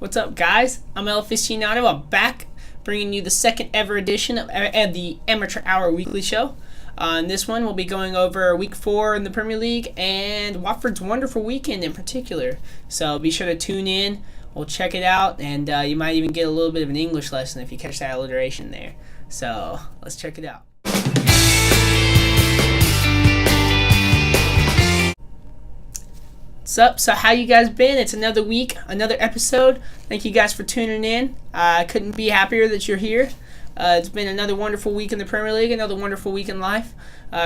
What's up, guys? I'm El Aficionado. I'm back bringing you the second ever edition of the Amateur Hour Weekly Show. On this one, we'll be going over Week 4 in the Premier League and Watford's wonderful weekend in particular. So be sure to tune in. We'll check it out, and you might even get a little bit of an English lesson if you catch that alliteration there. So let's check it out. What's up? So how you guys been? It's another week, another episode. Thank you guys for tuning in. I couldn't be happier that you're here. It's been another wonderful week in the Premier League, another wonderful week in life.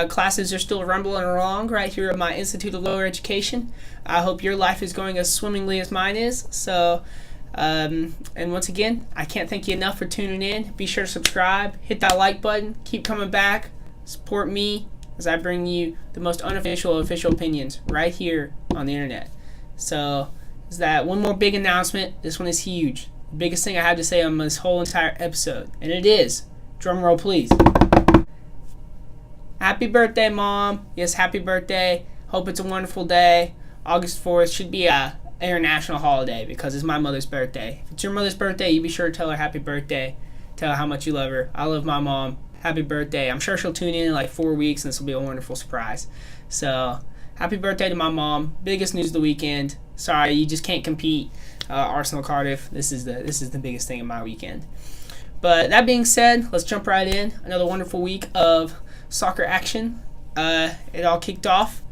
Classes are still rumbling along right here at my Institute of Lower Education. I hope your life is going as swimmingly as mine is. So, and once again, I can't thank you enough for tuning in. Be sure to subscribe, hit that like button, keep coming back, support me as I bring you the most unofficial official opinions right here on the internet. So, is that one more big announcement? This one is huge. The biggest thing I have to say on this whole entire episode, and it is, drum roll please. Happy birthday, Mom. Yes, happy birthday. Hope it's a wonderful day. August 4th should be a international holiday because it's my mother's birthday. If it's your mother's birthday, you be sure to tell her happy birthday. Tell her how much you love her. I love my mom. Happy birthday. I'm sure she'll tune in like 4 weeks and this will be a wonderful surprise. So, happy birthday to my mom. Biggest news of the weekend. Sorry, you just can't compete. Arsenal Cardiff. This is the biggest thing of my weekend. But that being said, let's jump right in. Another wonderful week of soccer action. It all kicked off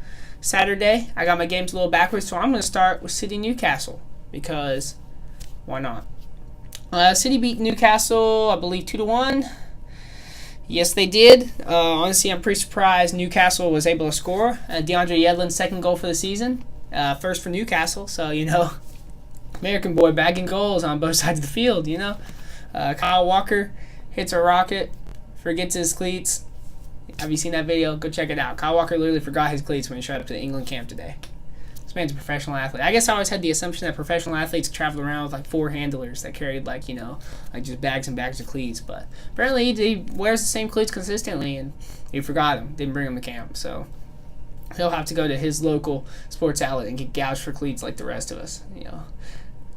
Saturday. I got my games a little backwards, so I'm going to start with City Newcastle because why not? City beat Newcastle, I believe 2-1. Yes, they did. Honestly, I'm pretty surprised Newcastle was able to score. DeAndre Yedlin's second goal for the season. First for Newcastle, so, American boy bagging goals on both sides of the field, Kyle Walker hits a rocket, forgets his cleats. Have you seen that video? Go check it out. Kyle Walker literally forgot his cleats when he showed up to the England camp today. This man's a professional athlete. I guess I always had the assumption that professional athletes travel around with like 4 handlers that carried just bags and bags of cleats. But apparently he wears the same cleats consistently and he forgot them. Didn't bring them to camp. So he'll have to go to his local sports outlet and get gouged for cleats like the rest of us.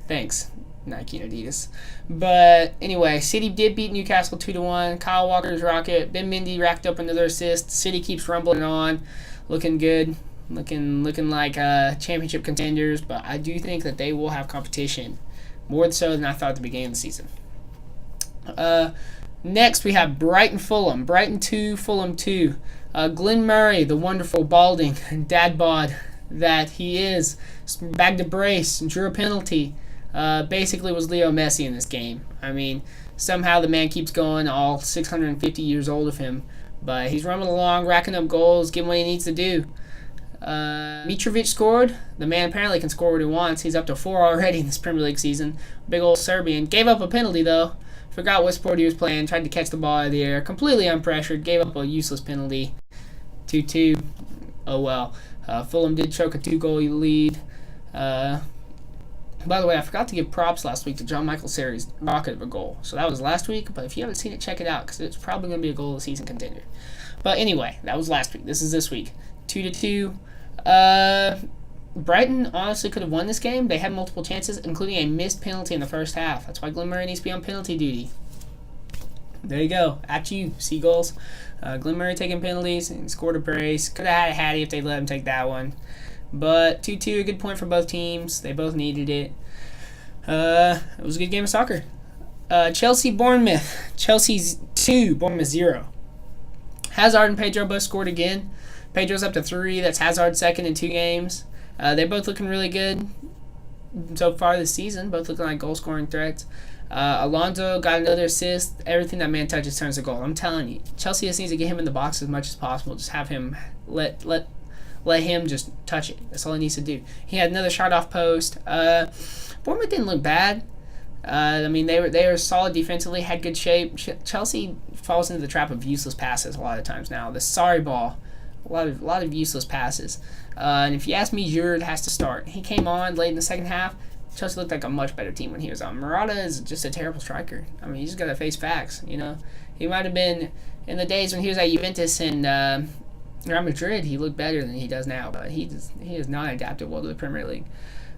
Thanks, Nike and Adidas. But anyway, City did beat Newcastle 2-1. Kyle Walker's rocket. Ben Mendy racked up another assist. City keeps rumbling on, looking good, looking like championship contenders. But I do think that they will have competition, more so than I thought at the beginning of the season. Next, we have Brighton-Fulham. Brighton 2, Fulham 2. Glenn Murray, the wonderful balding dad bod that he is, bagged a brace, drew a penalty. Basically was Leo Messi in this game. I mean, somehow the man keeps going, all 650 years old of him. But he's running along, racking up goals, getting what he needs to do. Mitrovic scored. The man apparently can score what he wants. He's up to 4 already in this Premier League season. Big old Serbian. Gave up a penalty, though. Forgot what sport he was playing. Tried to catch the ball out of the air. Completely unpressured. Gave up a useless penalty. 2-2. Oh, well. Fulham did choke a 2-goal lead. By the way, I forgot to give props last week to John Michael Sari's rocket of a goal. So that was last week, but if you haven't seen it, check it out because it's probably going to be a goal of the season contender. But anyway, that was last week. This is this week. 2-2. Brighton honestly could have won this game. They had multiple chances, including a missed penalty in the first half. That's why Glenn Murray needs to be on penalty duty. There you go. At you, Seagulls. Glenn Murray taking penalties and scored a brace. Could have had a Hattie if they let him take that one. But 2-2, a good point for both teams. They both needed it. It was a good game of soccer. Chelsea-Bournemouth. Chelsea's 2, Bournemouth 0. Hazard and Pedro both scored again. Pedro's up to 3. That's Hazard second in 2 games. They're both looking really good so far this season. Both looking like goal-scoring threats. Alonso got another assist. Everything that man touches turns to goal. I'm telling you, Chelsea just needs to get him in the box as much as possible. Just have him let him just touch it. That's all he needs to do. He had another shot off post. Bournemouth didn't look bad. They were solid defensively, had good shape. Chelsea falls into the trap of useless passes a lot of times now. The sorry ball, a lot of useless passes. And if you ask me, Giroud has to start. He came on late in the second half. Chelsea looked like a much better team when he was on. Morata is just a terrible striker. I mean, you just got to face facts, He might have been, in the days when he was at Juventus and Real Madrid, he looked better than he does now, but he has not adapted well to the Premier League.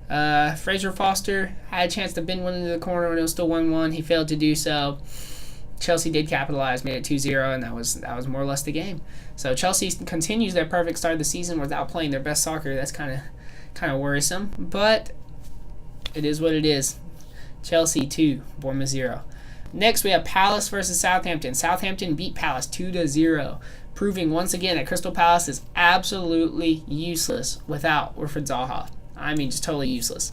Fraser Foster had a chance to bend one into the corner and it was still 1-1. He failed to do so. Chelsea did capitalize, made it 2-0, and that was more or less the game. So Chelsea continues their perfect start of the season without playing their best soccer. That's kind of worrisome, but it is what it is. Chelsea 2, Bournemouth 0. Next, we have Palace versus Southampton. Southampton beat Palace 2-0, proving once again that Crystal Palace is absolutely useless without Wilfried Zaha. I mean, just totally useless.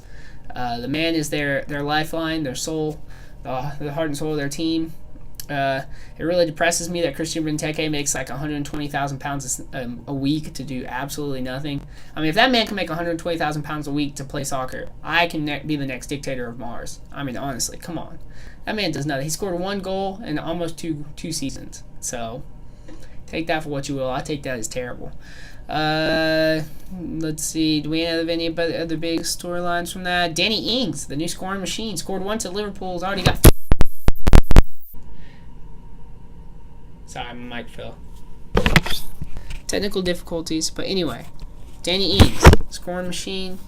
The man is their lifeline, their soul, the heart and soul of their team. It really depresses me that Christian Benteke makes like £120,000 a week to do absolutely nothing. I mean, if that man can make £120,000 a week to play soccer, I can be the next dictator of Mars. I mean, honestly, come on. That man does nothing. He scored 1 goal in almost two seasons. So, take that for what you will. I take that as terrible. Let's see. Do we have any other big storylines from that? Danny Ings, the new scoring machine, scored once at Liverpool. Has already got... Sorry, my mic fell. Technical difficulties, but anyway. Danny Ings, scoring machine.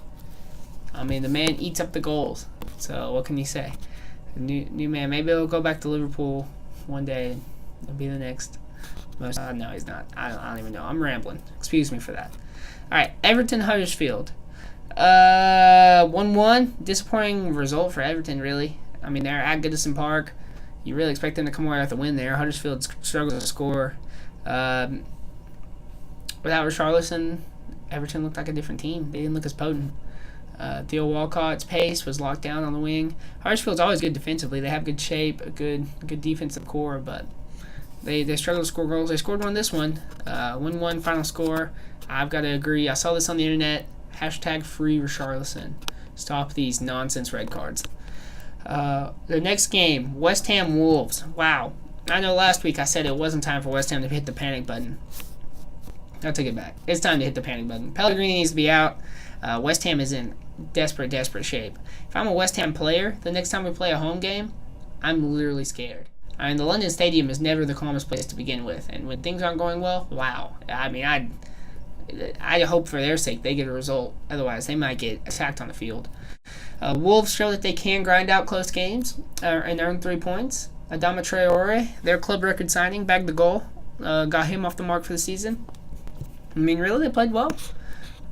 I mean, the man eats up the goals. So, what can you say? A new man. Maybe he'll go back to Liverpool one day and he'll be the next most. No, he's not. I don't even know. I'm rambling. Excuse me for that. All right, Everton Huddersfield. 1-1. Disappointing result for Everton, really. I mean, they're at Goodison Park. You really expect them to come away with a win there. Huddersfield struggles to score. Without Richarlison, Everton looked like a different team. They didn't look as potent. Theo Walcott's pace was locked down on the wing. Huddersfield's always good defensively. They have good shape, a good defensive core, but they struggle to score goals. They scored one this one. 1-1 final score. I've got to agree. I saw this on the internet. # free Richarlison. Stop these nonsense red cards. The next game, West Ham Wolves. Wow. I know last week I said it wasn't time for West Ham to hit the panic button. I'll take it back. It's time to hit the panic button. Pellegrini needs to be out. West Ham is in desperate shape. If I'm a West Ham player, the next time we play a home game, I'm literally scared. I mean, the London Stadium is never the calmest place to begin with. And when things aren't going well, wow. I mean, I hope for their sake they get a result. Otherwise, they might get attacked on the field. Wolves show that they can grind out close games and earn 3 points. Adama Traore, their club record signing, bagged the goal. Got him off the mark for the season. I mean, really, they played well.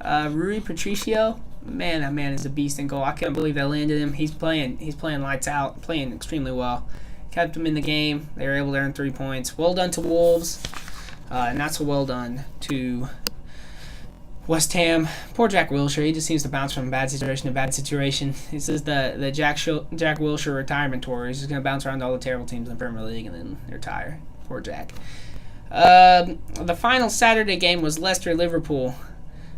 Rui Patricio, man, that man is a beast in goal. I can't believe they landed him. He's playing lights out, playing extremely well. Kept him in the game. They were able to earn 3 points. Well done to Wolves. Not so well done to West Ham. Poor Jack Wilshere. He just seems to bounce from bad situation to bad situation. This is the Jack Wilshere retirement tour. He's just going to bounce around to all the terrible teams in the Premier League and then retire. Poor Jack. The final Saturday game was Leicester-Liverpool.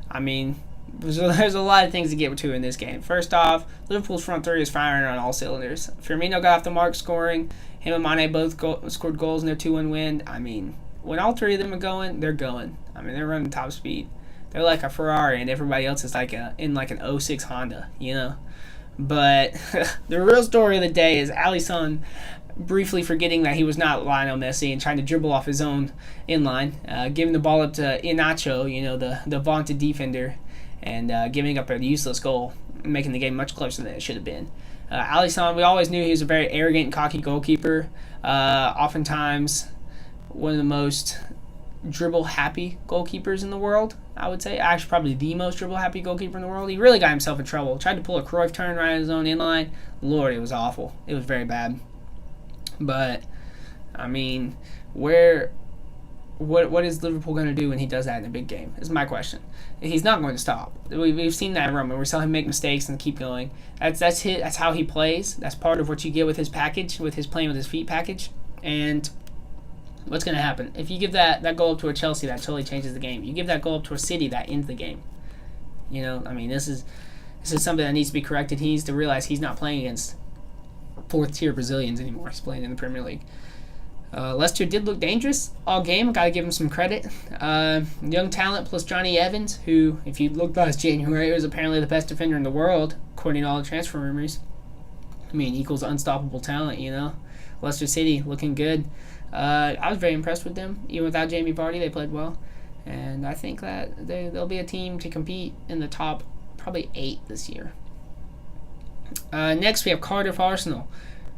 I mean, there's a lot of things to get to in this game. First off, Liverpool's front three is firing on all cylinders. Firmino got off the mark scoring. Him and Mane both scored goals in their 2-1 win. I mean, when all three of them are going, they're going. I mean, they're running top speed. They're like a Ferrari, and everybody else is like an 06 Honda, you know. But the real story of the day is Alisson briefly forgetting that he was not Lionel Messi and trying to dribble off his own inline, giving the ball up to Iheanacho, you know, the vaunted defender, and giving up a useless goal, making the game much closer than it should have been. Alisson, we always knew he was a very arrogant and cocky goalkeeper. Oftentimes, one of the most dribble-happy goalkeepers in the world, I would say. Actually, probably the most dribble-happy goalkeeper in the world. He really got himself in trouble. Tried to pull a Cruyff turn right in his own inline. Lord, it was awful. It was very bad. But, I mean, what is Liverpool going to do when he does that in a big game? Is my question. He's not going to stop. We've seen that in Roma. We saw him make mistakes and keep going. That's how he plays. That's part of what you get with his package, with his playing with his feet package. And what's going to happen? If you give that goal up to a Chelsea, that totally changes the game. You give that goal up to a City, that ends the game. You know, I mean, this is something that needs to be corrected. He needs to realize he's not playing against fourth-tier Brazilians anymore. He's playing in the Premier League. Leicester did look dangerous all game. Got to give him some credit. Young talent plus Johnny Evans, who, if you look last January, was apparently the best defender in the world, according to all the transfer rumors. I mean, equals unstoppable talent, you know. Leicester City looking good. I was very impressed with them. Even without Jamie Vardy, they played well. And I think that they'll be a team to compete in the top probably 8 this year. Next, we have Cardiff Arsenal.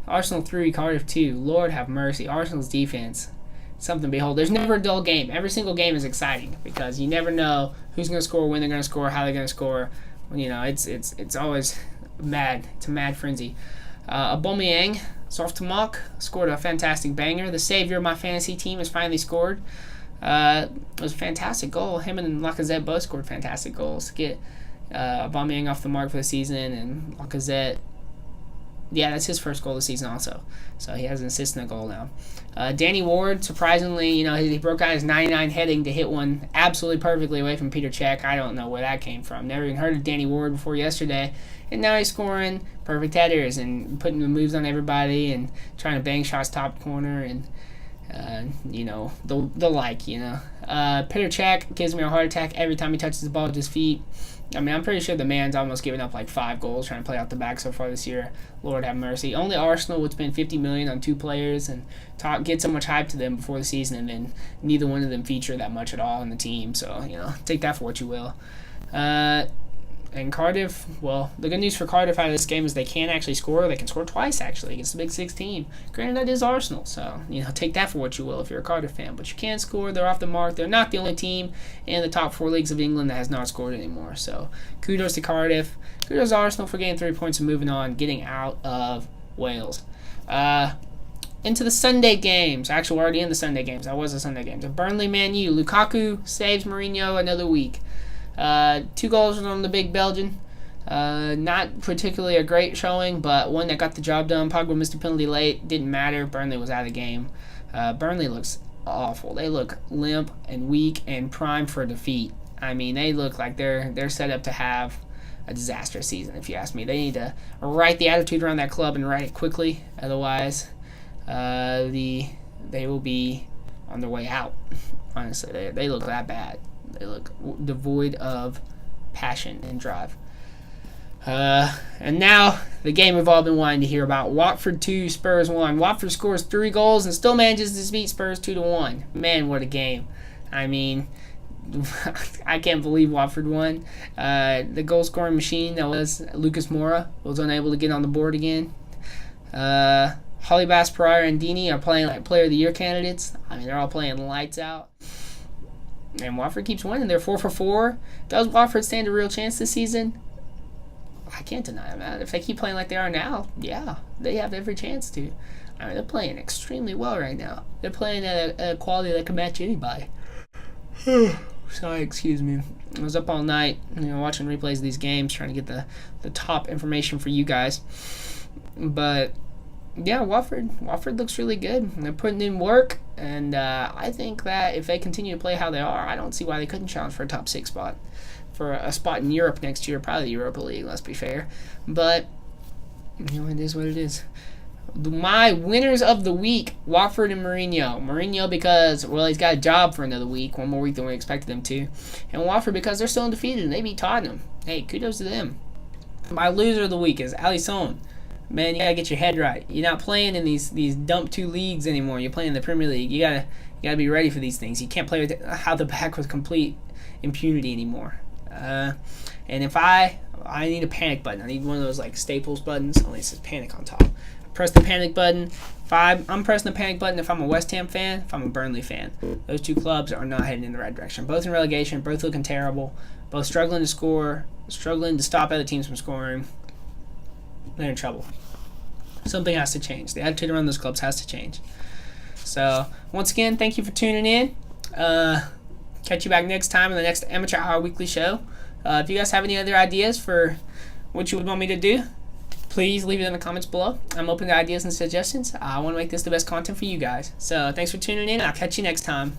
Arsenal 3, Cardiff 2. Lord have mercy. Arsenal's defense, something to behold. There's never a dull game. Every single game is exciting because you never know who's going to score, when they're going to score, how they're going to score. It's always mad. It's a mad frenzy. Aubameyang, Softamak, scored a fantastic banger. The savior of my fantasy team has finally scored. It was a fantastic goal. Him and Lacazette both scored fantastic goals to get Aubameyang off the mark for the season, and Lacazette, yeah, that's his first goal of the season also. So he has an assist and a goal now. Danny Ward, surprisingly, he broke out his 99 heading to hit one absolutely perfectly away from Peter Cech. I don't know where that came from. Never even heard of Danny Ward before yesterday. And now he's scoring perfect headers and putting the moves on everybody and trying to bang shots top corner and, the like. Peter Cech gives me a heart attack every time he touches the ball with his feet. I mean, I'm pretty sure the man's almost given up like 5 goals trying to play out the back so far this year. Lord have mercy. Only Arsenal would spend $50 million on 2 players and get so much hype to them before the season, and then neither one of them feature that much at all in the team. So, take that for what you will. And Cardiff, well, the good news for Cardiff out of this game is they can actually score. They can score twice, actually, against the Big Six team. Granted, that is Arsenal, so, take that for what you will if you're a Cardiff fan. But you can score. They're off the mark. They're not the only team in the top 4 leagues of England that has not scored anymore. So, kudos to Cardiff. Kudos to Arsenal for getting 3 points and moving on, getting out of Wales. Into the Sunday games. Actually, we're already in the Sunday games. That was the Sunday games. Burnley, Man U. Lukaku saves Mourinho another week. 2 goals from the big Belgian. Not particularly a great showing, but one that got the job done. Pogba missed a penalty late. Didn't matter. Burnley was out of the game. Burnley looks awful. They look limp and weak and primed for defeat. I mean, they look like they're set up to have a disastrous season, if you ask me. They need to right the attitude around that club and right it quickly. Otherwise, they will be on their way out. Honestly, they look that bad. They look devoid of passion and drive. And now, the game we've all been wanting to hear about. Watford 2, Spurs 1. Watford scores 3 goals and still manages to beat Spurs 2-1. Man, what a game. I mean, I can't believe Watford won. The goal-scoring machine that was Lucas Moura was unable to get on the board again. Hollybass, Pereira, and Dini are playing like Player of the Year candidates. I mean, they're all playing lights out. And Watford keeps winning. They're 4 for 4. Does Watford stand a real chance this season? I can't deny that. If they keep playing like they are now, yeah, they have every chance to. I mean, they're playing extremely well right now. They're playing at a quality that can match anybody. Sorry, excuse me. I was up all night, watching replays of these games, trying to get the top information for you guys. But yeah, Watford looks really good. They're putting in work, and I think that if they continue to play how they are, I don't see why they couldn't challenge for a top 6 spot. For a spot in Europe next year, probably the Europa League, let's be fair. But, it is what it is. My winners of the week, Watford and Mourinho. Mourinho because, well, he's got a job for another week, one more week than we expected him to. And Watford because they're still undefeated and they beat Tottenham. Hey, kudos to them. My loser of the week is Alisson. Man, you gotta get your head right. You're not playing in these dump 2 leagues anymore. You're playing in the Premier League. You gotta be ready for these things. You can't play with how the back with complete impunity anymore. And if I need a panic button. I need one of those like Staples buttons. Only it says panic on top. Press the panic button. I'm pressing the panic button if I'm a West Ham fan, if I'm a Burnley fan. Those 2 clubs are not heading in the right direction. Both in relegation, both looking terrible, both struggling to score, struggling to stop other teams from scoring. They're in trouble. Something has to change. The attitude around those clubs has to change. So, once again, thank you for tuning in. Catch you back next time in the next Amateur Hour Weekly Show. If you guys have any other ideas for what you would want me to do, please leave it in the comments below. I'm open to ideas and suggestions. I want to make this the best content for you guys. So, thanks for tuning in. I'll catch you next time.